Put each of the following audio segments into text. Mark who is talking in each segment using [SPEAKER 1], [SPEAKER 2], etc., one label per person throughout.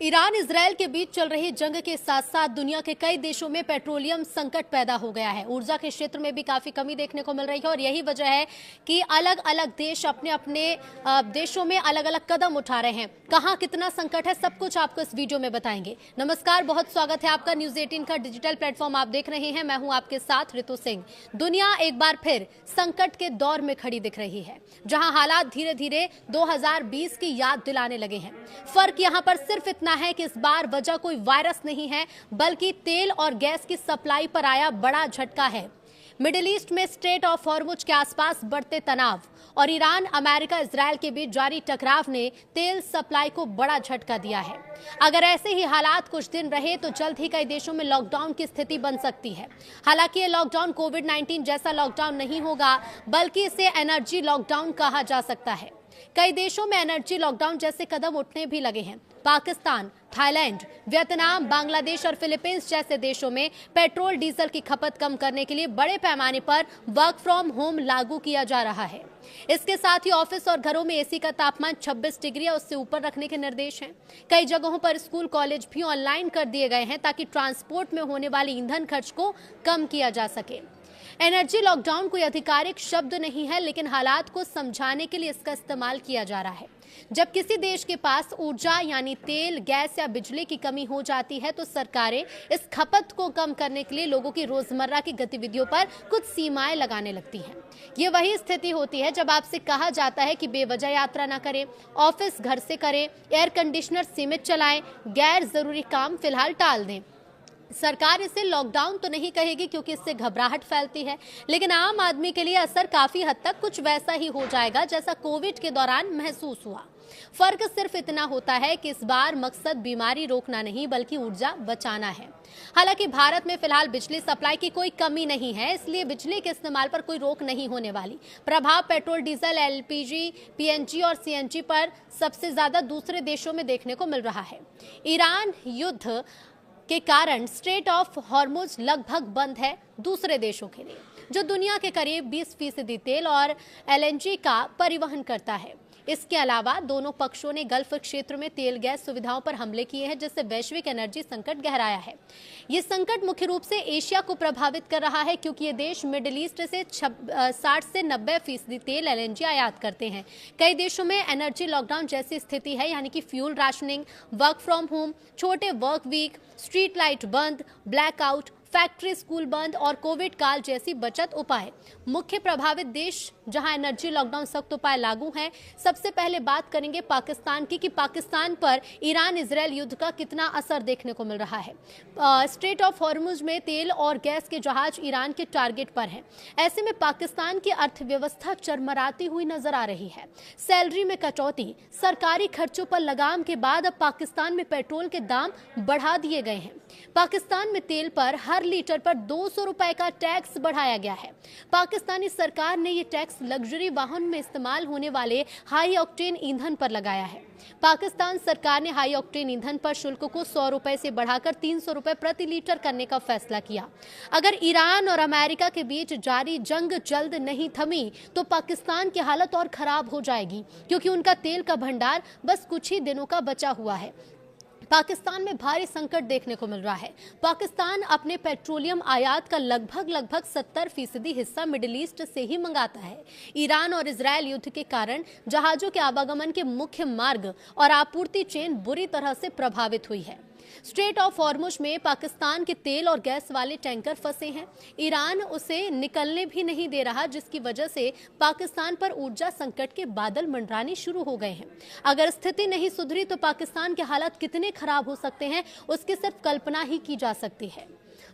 [SPEAKER 1] Iran Israel के बीच चल रही जंग के साथ साथ दुनिया के कई देशों में पेट्रोलियम संकट पैदा हो गया है। ऊर्जा के क्षेत्र में भी काफी कमी देखने को मिल रही है और यही वजह है कि अलग अलग देश अपने अपने देशों में अलग अलग कदम उठा रहे हैं। कहां कितना संकट है, सब कुछ आपको इस वीडियो में बताएंगे। नमस्कार, बहुत स्वागत है आपका न्यूज 18 का डिजिटल प्लेटफॉर्म आप देख रहे हैं। मैं हूं आपके साथ ऋतु सिंह। दुनिया एक बार फिर संकट के दौर में खड़ी दिख रही है, जहां हालात धीरे धीरे 2020 की याद दिलाने लगे हैं। फर्क यहां पर सिर्फ इतना है कि इस बार वजह कोई वायरस नहीं है, बल्कि तेल और गैस की सप्लाई पर आया बड़ा झटका है। मिडिल ईस्ट में स्ट्रेट ऑफ हॉर्मुज के आसपास बढ़ते तनाव और ईरान, अमेरिका, इजरायल के बीच जारी टकराव ने तेल सप्लाई को बड़ा झटका दिया है। अगर ऐसे ही हालात कुछ दिन रहे तो जल्द ही कई देशों में लॉकडाउन की स्थिति बन सकती है। हालांकि ये लॉकडाउन कोविड-19 जैसा लॉकडाउन नहीं होगा, बल्कि इसे एनर्जी लॉकडाउन कहा जा सकता है। कई देशों में एनर्जी लॉकडाउन जैसे कदम उठने भी लगे हैं। पाकिस्तान, थाईलैंड, वियतनाम, बांग्लादेश और फिलीपींस जैसे देशों में पेट्रोल डीजल की खपत कम करने के लिए बड़े पैमाने पर वर्क फ्रॉम होम लागू किया जा रहा है। इसके साथ ही ऑफिस और घरों में एसी का तापमान 26 डिग्री या उससे ऊपर रखने के निर्देश हैं। कई जगहों पर स्कूल, कॉलेज भी ऑनलाइन कर दिए गए हैं ताकि ट्रांसपोर्ट में होने वाले ईंधन खर्च को कम किया जा सके। एनर्जी लॉकडाउन कोई आधिकारिक शब्द नहीं है, लेकिन हालात को समझाने के लिए इसका इस्तेमाल किया जा रहा है। जब किसी देश के पास ऊर्जा यानी तेल, गैस या बिजली की कमी हो जाती है तो सरकारें इस खपत को कम करने के लिए लोगों की रोजमर्रा की गतिविधियों पर कुछ सीमाएं लगाने लगती हैं। ये वही स्थिति होती है जब आपसे कहा जाता है कि बेवजह यात्रा न करें, ऑफिस घर से करें, एयर कंडीशनर सीमित चलाएं, गैर जरूरी काम फिलहाल टाल दें। सरकार इसे लॉकडाउन तो नहीं कहेगी क्योंकि इससे घबराहट फैलती है, लेकिन आम आदमी के लिए असर काफी हद तक कुछ वैसा ही हो जाएगा जैसा कोविड के दौरान महसूस हुआ। फर्क सिर्फ इतना होता है कि इस बार मकसद बीमारी रोकना नहीं बल्कि ऊर्जा बचाना है। हालांकि भारत में फिलहाल बिजली सप्लाई की कोई कमी नहीं है, इसलिए बिजली के इस्तेमाल पर कोई रोक नहीं होने वाली। प्रभाव पेट्रोल, डीजल, एलपीजी, पीएनजी और सीएनजी पर सबसे ज्यादा दूसरे देशों में देखने को मिल रहा है। ईरान युद्ध के कारण स्ट्रेट ऑफ हॉर्मुज लगभग बंद है दूसरे देशों के लिए, जो दुनिया के करीब 20% तेल और एलएनजी का परिवहन करता है। इसके अलावा दोनों पक्षों ने गल्फ क्षेत्र में तेल गैस सुविधाओं पर हमले किए हैं, जिससे वैश्विक एनर्जी संकट गहराया है। ये संकट मुख्य रूप से एशिया को प्रभावित कर रहा है, क्योंकि ये देश मिडिल ईस्ट से 60 से 90% तेल, एलएनजी आयात करते हैं। कई देशों में एनर्जी लॉकडाउन जैसी स्थिति है, यानी कि fuel rationing, work from home, छोटे वर्क वीक, स्ट्रीट लाइट बंद, ब्लैकआउट, फैक्ट्री, स्कूल बंद और कोविड काल जैसी बचत उपाय। मुख्य प्रभावित देश जहां एनर्जी लॉकडाउन सख्त उपाय लागू हैं, सबसे पहले बात करेंगे पाकिस्तान की कि पाकिस्तान पर ईरान इजरायल युद्ध का कितना असर देखने को मिल रहा है। स्ट्रेट ऑफ हॉर्मुज में तेल और गैस के जहाज ईरान के टारगेट पर हैं। ऐसे में पाकिस्तान की अर्थव्यवस्था चरमराती हुई नजर आ रही है। सैलरी में कटौती, सरकारी खर्चों पर लगाम के बाद अब पाकिस्तान में पेट्रोल के दाम बढ़ा दिए गए हैं। पाकिस्तान में तेल पर हर लीटर पर 200 रुपए का टैक्स बढ़ाया गया है। पाकिस्तानी सरकार ने ये टैक्स लग्जरी वाहन में इस्तेमाल होने वाले हाई ऑक्टेन ईंधन पर लगाया है। पाकिस्तान सरकार ने हाई ऑक्टेन ईंधन पर शुल्क को 100 रुपए से बढ़ाकर 300 रुपए प्रति लीटर करने का फैसला किया। अगर ईरान और अमेरिका के बीच जारी जंग जल्द नहीं थमी तो पाकिस्तान की हालत और खराब हो जाएगी, क्योंकि उनका तेल का भंडार बस कुछ ही दिनों का बचा हुआ है। पाकिस्तान में भारी संकट देखने को मिल रहा है। पाकिस्तान अपने पेट्रोलियम आयात का लगभग 70% हिस्सा मिडिल ईस्ट से ही मंगाता है। ईरान और इजरायल युद्ध के कारण जहाजों के आवागमन के मुख्य मार्ग और आपूर्ति चेन बुरी तरह से प्रभावित हुई है। स्ट्रेट ऑफ हॉर्मुज में पाकिस्तान के तेल और गैस वाले टैंकर फंसे हैं। ईरान उसे निकलने भी नहीं दे रहा, जिसकी वजह से पाकिस्तान पर ऊर्जा संकट के बादल मंडराने शुरू हो गए हैं। अगर स्थिति नहीं सुधरी तो पाकिस्तान के हालात कितने खराब हो सकते हैं, उसकी सिर्फ कल्पना ही की जा सकती है।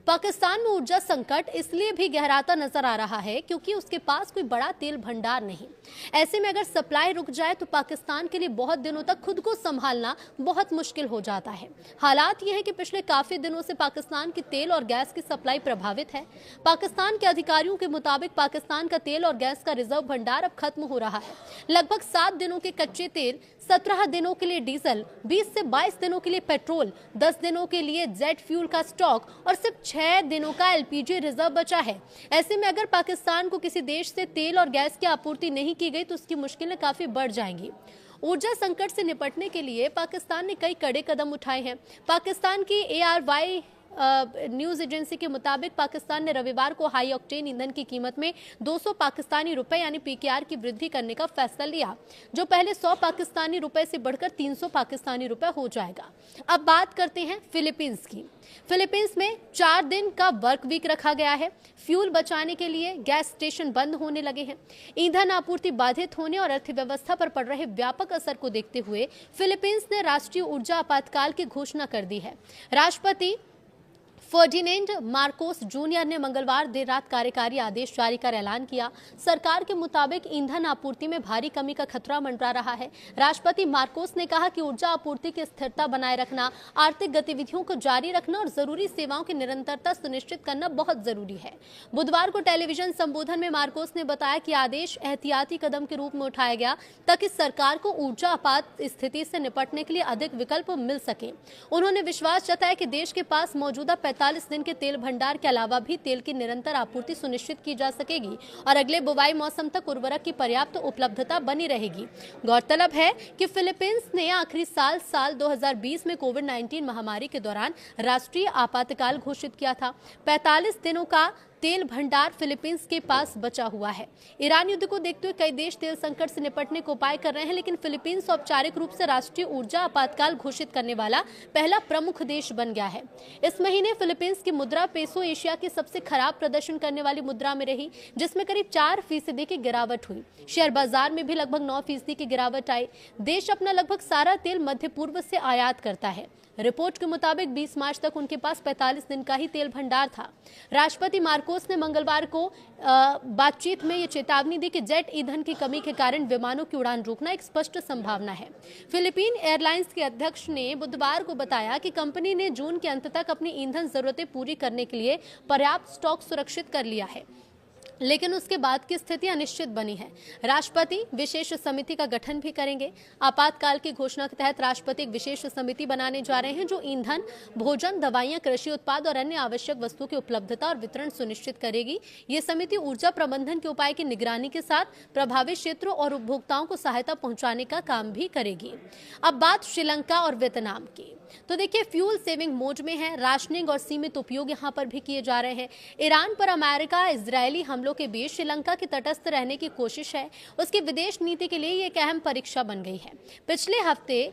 [SPEAKER 1] पाकिस्तान में ऊर्जा संकट इसलिए भी गहराता नजर आ रहा है क्योंकि उसके पास कोई बड़ा तेल भंडार नहीं। ऐसे में अगर सप्लाई रुक जाए तो पाकिस्तान के लिए बहुत दिनों तक खुद को संभालना बहुत मुश्किल हो जाता है। हालात यह है कि पिछले काफी दिनों से पाकिस्तान की तेल और गैस की सप्लाई प्रभावित है। पाकिस्तान के अधिकारियों के मुताबिक पाकिस्तान का तेल और गैस का रिजर्व भंडार अब खत्म हो रहा है। लगभग 7 दिनों के कच्चे तेल, 17 दिनों के लिए डीजल, 20 से 22 दिनों के लिए पेट्रोल, 10 दिनों के लिए जेट फ्यूल का स्टॉक और सिर्फ 6 दिनों का एलपीजी रिजर्व बचा है। ऐसे में अगर पाकिस्तान को किसी देश से तेल और गैस की आपूर्ति नहीं की गई तो उसकी मुश्किलें काफी बढ़ जाएंगी। ऊर्जा संकट से निपटने के लिए पाकिस्तान ने कई कड़े कदम उठाए हैं। पाकिस्तान की ARY न्यूज एजेंसी के मुताबिक पाकिस्तान ने रविवार को हाई ऑक्टेन ईंधन की कीमत में 200 पाकिस्तानी रुपए यानी PKR की वृद्धि करने का फैसला लिया, जो पहले 100 पाकिस्तानी रुपए से बढ़कर 300 पाकिस्तानी रुपए हो जाएगा। अब बात करते हैं फिलीपींस की। फिलीपींस में 4 दिन का वर्क वीक रखा गया है। फ्यूल बचाने के लिए गैस स्टेशन बंद होने लगे हैं। ईंधन आपूर्ति बाधित होने और अर्थव्यवस्था पर पड़ रहे व्यापक असर को देखते हुए फिलीपींस ने राष्ट्रीय ऊर्जा आपातकाल की घोषणा कर दी है। राष्ट्रपति फर्डिनेंड मार्कोस जूनियर ने मंगलवार देर रात कार्यकारी आदेश जारी कर ऐलान किया। सरकार के मुताबिक ईंधन आपूर्ति में भारी कमी का खतरा मंडरा रहा है। राष्ट्रपति मार्कोस ने कहा कि ऊर्जा आपूर्ति की स्थिरता बनाए रखना, आर्थिक गतिविधियों को जारी रखना और जरूरी सेवाओं की निरंतरता सुनिश्चित करना बहुत जरूरी है। बुधवार को टेलीविजन संबोधन में मार्कोस ने बताया कि आदेश एहतियाती कदम के रूप में उठाया गया ताकि सरकार को ऊर्जा आपात स्थिति से निपटने के लिए अधिक विकल्प मिल सके। उन्होंने विश्वास जताया कि देश के पास मौजूदा 45 दिन के तेल भंडार के अलावा भी तेल की निरंतर आपूर्ति सुनिश्चित की जा सकेगी और अगले बुवाई मौसम तक उर्वरक की पर्याप्त उपलब्धता बनी रहेगी। गौरतलब है कि फिलीपींस ने आखिरी साल 2020 में कोविड-19 महामारी के दौरान राष्ट्रीय आपातकाल घोषित किया था। 45 दिनों का तेल भंडार फिलीपींस के पास बचा हुआ है। ईरान युद्ध को देखते हुए कई देश तेल संकट से निपटने को उपाय कर रहे हैं, लेकिन फिलीपींस औपचारिक रूप से राष्ट्रीय ऊर्जा आपातकाल घोषित करने वाला पहला प्रमुख देश बन गया है। इस महीने फिलीपींस की मुद्रा पेसो एशिया की सबसे खराब प्रदर्शन करने वाली मुद्रा में रही, जिसमें करीब 4% की गिरावट हुई। शेयर बाजार में भी लगभग 9% की गिरावट आई। देश अपना लगभग सारा तेल मध्य पूर्व से आयात करता है। रिपोर्ट के मुताबिक 20 मार्च तक उनके पास 45 दिन का ही तेल भंडार था। राष्ट्रपति मार्कोस ने मंगलवार को बातचीत में ये चेतावनी दी कि जेट ईंधन की कमी के कारण विमानों की उड़ान रोकना एक स्पष्ट संभावना है। फिलीपीन एयरलाइंस के अध्यक्ष ने बुधवार को बताया कि कंपनी ने जून के अंत तक अपनी ईंधन जरूरतें पूरी करने के लिए पर्याप्त स्टॉक सुरक्षित कर लिया है, लेकिन उसके बाद की स्थिति अनिश्चित बनी है। राष्ट्रपति विशेष समिति का गठन भी करेंगे। आपातकाल की घोषणा के तहत राष्ट्रपति एक विशेष समिति बनाने जा रहे हैं जो ईंधन, भोजन, दवाइयां, कृषि उत्पाद और अन्य आवश्यक वस्तुओं की उपलब्धता और वितरण सुनिश्चित करेगी। ये समिति ऊर्जा प्रबंधन के उपाय की निगरानी के साथ प्रभावित क्षेत्रों और उपभोक्ताओं को सहायता पहुंचाने का काम भी करेगी। अब बात श्रीलंका और वियतनाम की। तो देखिए, फ्यूल सेविंग मोड में है। राशनिंग और सीमित उपयोग यहां पर भी किए जा रहे हैं। ईरान पर अमेरिका इजरायली हमलों के बीच श्रीलंका की तटस्थ रहने की कोशिश है। उसकी विदेश नीति के लिए ये एक अहम परीक्षा बन गई है। पिछले हफ्ते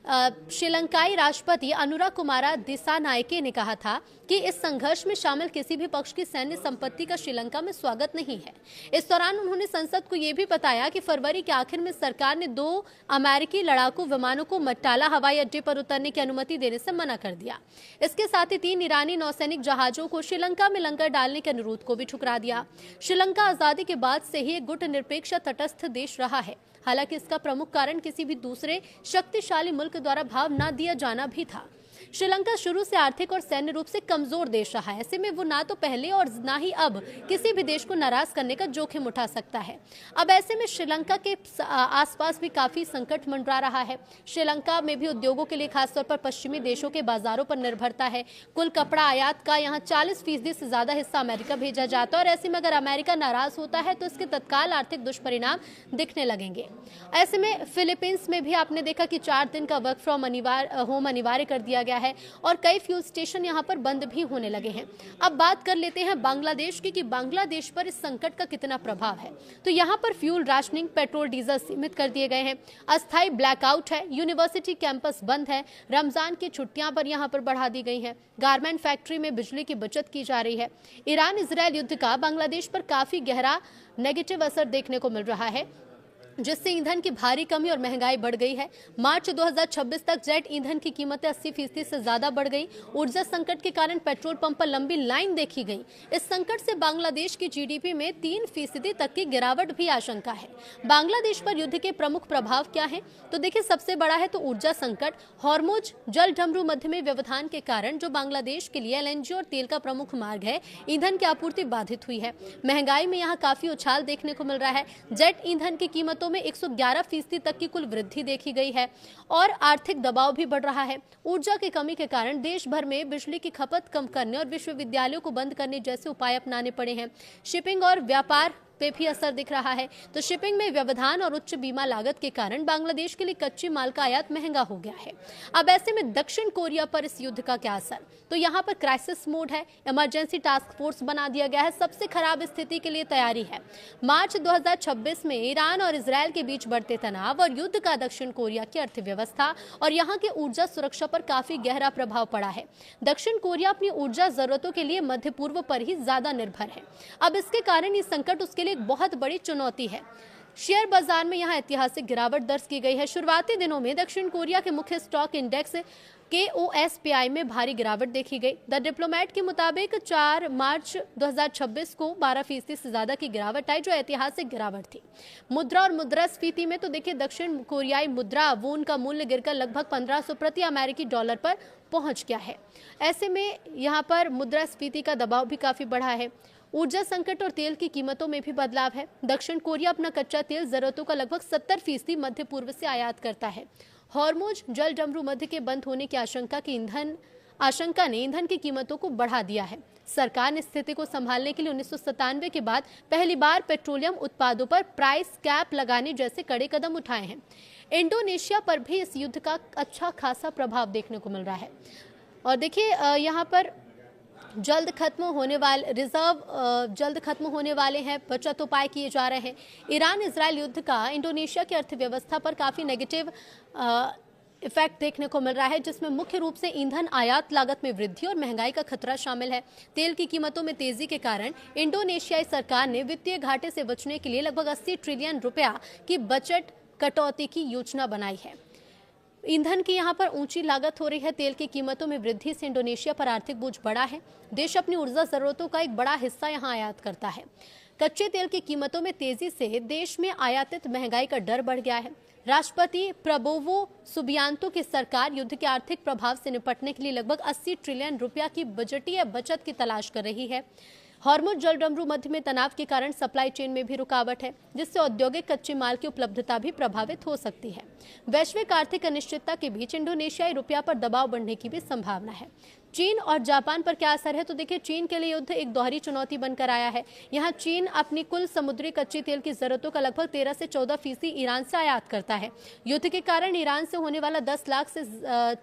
[SPEAKER 1] श्रीलंकाई राष्ट्रपति अनुराग कुमारा दिसानायके ने कहा था कि इस संघर्ष में शामिल किसी भी पक्ष की सैन्य संपत्ति का श्रीलंका में स्वागत नहीं है। इस दौरान उन्होंने संसद को यह भी बताया कि फरवरी के आखिर में सरकार ने 2 अमेरिकी लड़ाकू विमानों को मट्टाला हवाई अड्डे पर उतरने की अनुमति देने से मना कर दिया। इसके साथ ही 3 ईरानी नौसैनिक जहाजों को श्रीलंका में लंगर डालने के अनुरोध को भी ठुकरा दिया। श्रीलंका आजादी के बाद से ही एक गुटनिरपेक्ष तटस्थ देश रहा है। हालांकि इसका प्रमुख कारण किसी भी दूसरे शक्तिशाली मुल्क द्वारा भाव न दिया जाना भी था। श्रीलंका शुरू से आर्थिक और सैन्य रूप से कमजोर देश रहा है। ऐसे में वो ना तो पहले और ना ही अब किसी भी देश को नाराज करने का जोखिम उठा सकता है। अब ऐसे में श्रीलंका के आसपास भी काफी संकट मंडरा रहा है। श्रीलंका में भी उद्योगों के लिए खासतौर पर पश्चिमी देशों के बाजारों पर निर्भरता है। कुल कपड़ा आयात का यहाँ 40% से ज्यादा हिस्सा अमेरिका भेजा जाता है और ऐसे में अगर अमेरिका नाराज होता है तो इसके तत्काल आर्थिक दुष्परिणाम दिखने लगेंगे। ऐसे में फिलीपींस में भी आपने देखा कि 4 दिन का वर्क फ्रॉम होम अनिवार्य कर दिया गया है और कई फ्यूल स्टेशन यहां पर बंद भी होने लगे हैं। अब बात कर लेते हैं बांग्लादेश की कि बांग्लादेश पर इस संकट का कितना प्रभाव है। तो यहां पर फ्यूल राशनिंग, पेट्रोल, डीजल सीमित कर दिए गए हैं। अस्थायी ब्लैकआउट है। यूनिवर्सिटी कैंपस बंद है। रमजान की छुट्टियां पर यहां पर बढ़ा दी गई हैं। गारमेंट फैक्ट्री में बिजली की बचत की जा रही है। ईरान इजरायल युद्ध का बांग्लादेश पर काफी गहरा नेगेटिव असर देखने को मिल रहा है, जिससे ईंधन की भारी कमी और महंगाई बढ़ गई है। मार्च 2026 तक जेट ईंधन की कीमतें 80% से ज्यादा बढ़ गई। ऊर्जा संकट के कारण पेट्रोल पंप पर लंबी लाइन देखी गई। इस संकट से बांग्लादेश की जीडीपी में 3% तक की गिरावट भी आशंका है। बांग्लादेश पर युद्ध के प्रमुख प्रभाव क्या है? तो देखिए, सबसे बड़ा है तो ऊर्जा संकट। हॉर्मुज जल डमरू मध्य में व्यवधान के कारण, जो बांग्लादेश के लिए एलएनजी और तेल का प्रमुख मार्ग है, ईंधन की आपूर्ति बाधित हुई है। महंगाई में यहाँ काफी उछाल देखने को मिल रहा है। जेट ईंधन की कीमतों में 111% तक की कुल वृद्धि देखी गई है और आर्थिक दबाव भी बढ़ रहा है। ऊर्जा की कमी के कारण देश भर में बिजली की खपत कम करने और विश्वविद्यालयों को बंद करने जैसे उपाय अपनाने पड़े हैं। शिपिंग और व्यापार पे भी असर दिख रहा है। तो शिपिंग में व्यवधान और उच्च बीमा लागत के कारण बांग्लादेश के लिए कच्चे माल का आयात महंगा हो गया है। अब ऐसे में दक्षिण कोरिया पर इस युद्ध का क्या असर? तो यहाँ पर क्राइसिस मोड है, इमरजेंसी टास्क फोर्स बना दिया गया है, सबसे खराब स्थिति के लिए तैयारी है। मार्च 2026 में ईरान और इजरायल के बीच बढ़ते तनाव और युद्ध का दक्षिण कोरिया की अर्थव्यवस्था और यहाँ की ऊर्जा सुरक्षा पर काफी गहरा प्रभाव पड़ा है। दक्षिण कोरिया अपनी ऊर्जा जरूरतों के लिए मध्य पूर्व पर ही ज्यादा निर्भर है। अब इसके कारण ये संकट उसके लिए एक बहुत बड़ी चुनौती है। शेयर बाजार में यहाँ ऐतिहासिक गिरावट दर्ज की गई है। शुरुआती दिनों में दक्षिण कोरिया के मुख्य स्टॉक इंडेक्स KOSPI में भारी गिरावट देखी गई। द डिप्लोमेट के मुताबिक 4 मार्च 2026 को 12% से ज्यादा की गिरावट आई, जो ऐतिहासिक गिरावट थी। मुद्रा और मुद्रास्फीति में तो देखिए दक्षिण कोरियाई मुद्रा वून का मूल्य गिरकर लगभग 1500 प्रति अमेरिकी डॉलर पर पहुंच गया है। ऐसे में यहाँ पर मुद्रास्फीति का दबाव भी काफी बढ़ा है। ऊर्जा संकट और तेल की कीमतों में भी बदलाव है। दक्षिण कोरिया अपना कच्चा तेल जरूरतों का लगभग 70% मध्य पूर्व से आयात करता है। हॉर्मुज जल डमरू मध्य के बंद होने की आशंका ने ईंधन की कीमतों को बढ़ा दिया है। सरकार ने स्थिति को संभालने के लिए 1997 के बाद पहली बार पेट्रोलियम उत्पादों पर प्राइस कैप लगाने जैसे कड़े कदम उठाए हैं। इंडोनेशिया पर भी इस युद्ध का अच्छा खासा प्रभाव देखने को मिल रहा है। और देखिए यहाँ पर जल्द खत्म होने वाले हैं, बचत उपाय किए जा रहे हैं। ईरान इजरायल युद्ध का इंडोनेशिया की अर्थव्यवस्था पर काफी नेगेटिव इफेक्ट देखने को मिल रहा है, जिसमें मुख्य रूप से ईंधन आयात लागत में वृद्धि और महंगाई का खतरा शामिल है। तेल की कीमतों में तेजी के कारण इंडोनेशियाई सरकार ने वित्तीय घाटे से बचने के लिए लगभग 80 ट्रिलियन रुपया की बजट कटौती की योजना बनाई है। ईंधन की यहाँ पर ऊंची लागत हो रही है। तेल की कीमतों में वृद्धि से इंडोनेशिया पर आर्थिक बोझ बढ़ा है। देश अपनी ऊर्जा जरूरतों का एक बड़ा हिस्सा यहाँ आयात करता है। कच्चे तेल की कीमतों में तेजी से देश में आयातित महंगाई का डर बढ़ गया है। राष्ट्रपति प्रबोवो सुबियांतो की सरकार युद्ध के आर्थिक प्रभाव से निपटने के लिए लगभग 80 ट्रिलियन रुपया की बजटीय बचत की तलाश कर रही है। हॉर्मुज जल डमरू मध्य में तनाव के कारण सप्लाई चेन में भी रुकावट है, जिससे औद्योगिक कच्चे माल की उपलब्धता भी प्रभावित हो सकती है। वैश्विक आर्थिक अनिश्चितता के बीच इंडोनेशियाई रुपया पर दबाव बढ़ने की भी संभावना है। चीन और जापान पर क्या असर है? तो देखिए चीन के लिए युद्ध एक दोहरी चुनौती बनकर आया है। यहाँ चीन अपनी कुल समुद्री कच्चे तेल की जरूरतों का लगभग 13 से 14% ईरान से आयात करता है। युद्ध के कारण ईरान से होने वाला 10 लाख से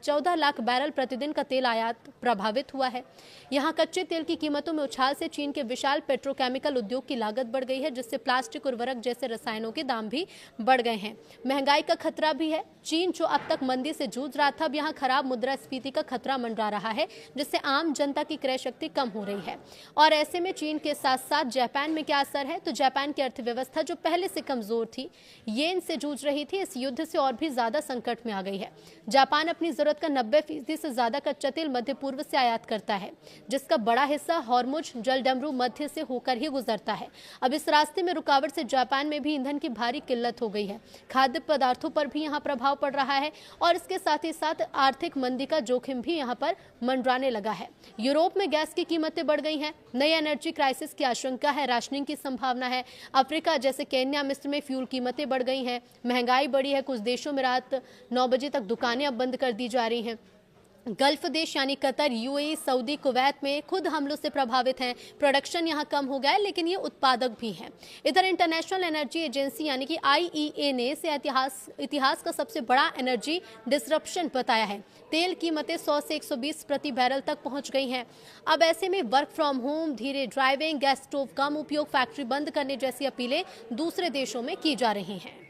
[SPEAKER 1] 14 लाख बैरल प्रतिदिन का तेल आयात प्रभावित हुआ है। यहाँ कच्चे तेल की कीमतों में उछाल से चीन के विशाल पेट्रोकेमिकल उद्योग की लागत बढ़ गई है, जिससे प्लास्टिक उर्वरक जैसे रसायनों के दाम भी बढ़ गए हैं। महंगाई का खतरा भी है। चीन जो अब तक मंदी से जूझ रहा था, अब यहाँ खराब मुद्रास्फीति का खतरा मंडरा रहा है, जिससे आम जनता की क्रय शक्ति कम हो रही है। और ऐसे में चीन के साथ साथ जापान में क्या असर है? तो जापान की अर्थव्यवस्था जो पहले से कमजोर थी, येन से जूझ रही थी, इस युद्ध से और भी ज्यादा संकट में आ गई है। जापान अपनी जरूरत का 90% से ज्यादा कच्चा तेल मध्य पूर्व से आयात करता है, जिसका बड़ा हिस्सा हॉर्मुज जल डमरू मध्य से होकर ही गुजरता है। अब इस रास्ते में रुकावट से जापान में भी ईंधन की भारी किल्लत हो गई है। खाद्य पदार्थों पर भी यहाँ प्रभाव पड़ रहा है और इसके साथ ही साथ आर्थिक मंदी का जोखिम भी यहाँ पर मंडराने लगा है। यूरोप में गैस की कीमतें बढ़ गई हैं। नई एनर्जी क्राइसिस की आशंका है, राशनिंग की संभावना है। अफ्रीका जैसे केन्या, मिस्र में फ्यूल कीमतें बढ़ गई हैं। महंगाई बढ़ी है। कुछ देशों में रात 9 बजे तक दुकानें अब बंद कर दी जा रही हैं। गल्फ देश यानी कतर, यूएई, सऊदी, कुवैत में खुद हमलों से प्रभावित हैं। प्रोडक्शन यहाँ कम हो गया है, लेकिन ये उत्पादक भी हैं। इधर इंटरनेशनल एनर्जी एजेंसी यानी कि IEA ने इसे इतिहास का सबसे बड़ा एनर्जी डिसरप्शन बताया है। तेल कीमतें 100 से 120 प्रति बैरल तक पहुंच गई हैं। अब ऐसे में वर्क फ्रॉम होम, धीरे ड्राइविंग, गैस स्टोव कम उपयोग, फैक्ट्री बंद करने जैसी अपीलें दूसरे देशों में की जा रही हैं।